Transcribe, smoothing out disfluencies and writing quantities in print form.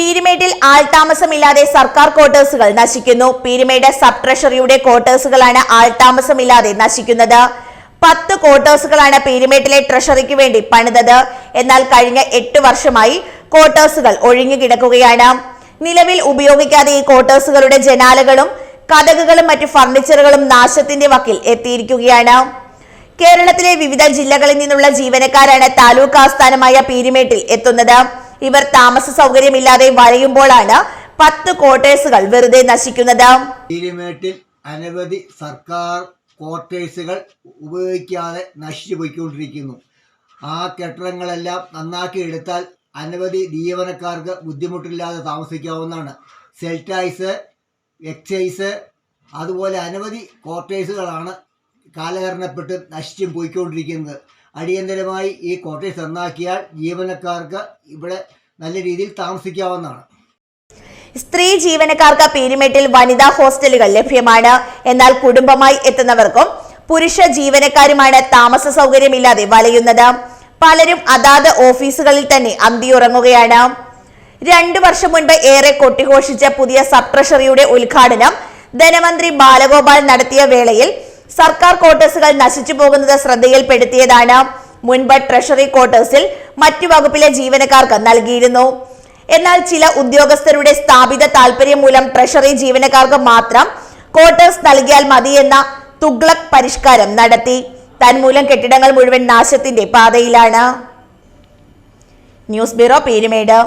പീരുമേട്ടിൽ ആൾതാമസമില്ലാതെ സർക്കാർ ക്വാർട്ടേഴ്സുകൾ നശിക്കുന്നു. പീരുമേട് സബ് ട്രഷറിയുടെ ക്വാർട്ടേഴ്സുകളാണ് ആൾതാമസമില്ലാതെ നശിക്കുന്നത്. 10 ക്വാർട്ടേഴ്സുകളാണ് പീരുമേട്ടിലെ ട്രഷറിക്ക് വേണ്ടി പണിതത്. എന്നാൽ കഴിഞ്ഞ 8 വർഷമായി ക്വാർട്ടേഴ്സുകൾ ഒഴിഞ്ഞു കിടക്കുകയാണ്. നിലവിൽ ഉപയോഗിക്കാതെ ഈ ക്വാർട്ടേഴ്സുകളുടെ ജനാലകളും കതകുകളും മറ്റു ഫർണിച്ചറുകളും നാശത്തിന്റെ വക്കിൽ എത്തിയിരിക്കുകയാണ്. കേരളത്തിലെ വിവിധ ജില്ലകളിൽ നിന്നുള്ള ജീവനക്കാരാണ് താലൂക്ക് ആസ്ഥാനമായ പീരുമേട്ടിൽ എത്തുന്നത്. ഇവർ താമസ സൗകര്യമില്ലാതെ വലയുമ്പോഴാണ് 10 ക്വാർട്ടേഴ്സുകൾ വെറുതെ നശിക്കുന്നത്. പീരുമേട്ടിൽ അനവധി സർക്കാർ ക്വാർട്ടേഴ്സുകൾ ഉപയോഗിക്കാതെ നശിച്ചു പോയിക്കൊണ്ടിരിക്കുന്നു. ആ കെട്ടിടങ്ങളെല്ലാം നന്നാക്കി എടുത്താൽ അനവധി ജീവനക്കാർക്ക് ബുദ്ധിമുട്ടില്ലാതെ താമസിക്കാവുന്നതാണ്. സെൽ ടാക്സ്, എക്സൈസ്, അതുപോലെ അനവധി ക്വാർട്ടേഴ്സുകളാണ് കാലഹരണപ്പെട്ട് നശിച്ചും പോയിക്കൊണ്ടിരിക്കുന്നത്. അടിയന്തരമായി ഈ ക്വാർട്ടേഴ്സ് നന്നാക്കിയാൽ ജീവനക്കാർക്ക് ഇവിടെ നല്ല രീതിയിൽ താമസിക്കാവുന്നതാണ്. സ്ത്രീ ജീവനക്കാർക്ക് പീരുമേട്ടിൽ വനിതാ ഹോസ്റ്റലുകൾ ലഭ്യമാണ്. എന്നാൽ കുടുംബമായി എത്തുന്നവർക്കും പുരുഷ ജീവനക്കാരുമാണ് താമസ സൗകര്യമില്ലാതെ വലയുന്നത്. പലരും അതാത് ഓഫീസുകളിൽ തന്നെ അന്തിയുറങ്ങുകയാണ്. 2 വർഷം മുൻപ് ഏറെ കൊട്ടിഘോഷിച്ച പുതിയ സബ് ട്രഷറിയുടെ ഉദ്ഘാടനം ധനമന്ത്രി ബാലഗോപാൽ നടത്തിയ വേളയിൽ സർക്കാർ ക്വാർട്ടേഴ്സുകൾ നശിച്ചു പോകുന്നത് ശ്രദ്ധയിൽപ്പെടുത്തിയതാണ്. മുൻപ് ട്രഷറി ക്വാർട്ടേഴ്സിൽ മറ്റു വകുപ്പിലെ ജീവനക്കാർക്ക് നൽകിയിരുന്നു. എന്നാൽ ചില ഉദ്യോഗസ്ഥരുടെ സ്ഥാപിത താൽപര്യം മൂലം ട്രഷറി ജീവനക്കാർക്ക് മാത്രം ക്വാർട്ടേഴ്സ് നൽകിയാൽ മതിയെന്ന തുഗ്ലക് പരിഷ്കാരം നടത്തി. തന്മൂലം കെട്ടിടങ്ങൾ മുഴുവൻ നാശത്തിന്റെ പാതയിലാണ്. News bureau, Peermade.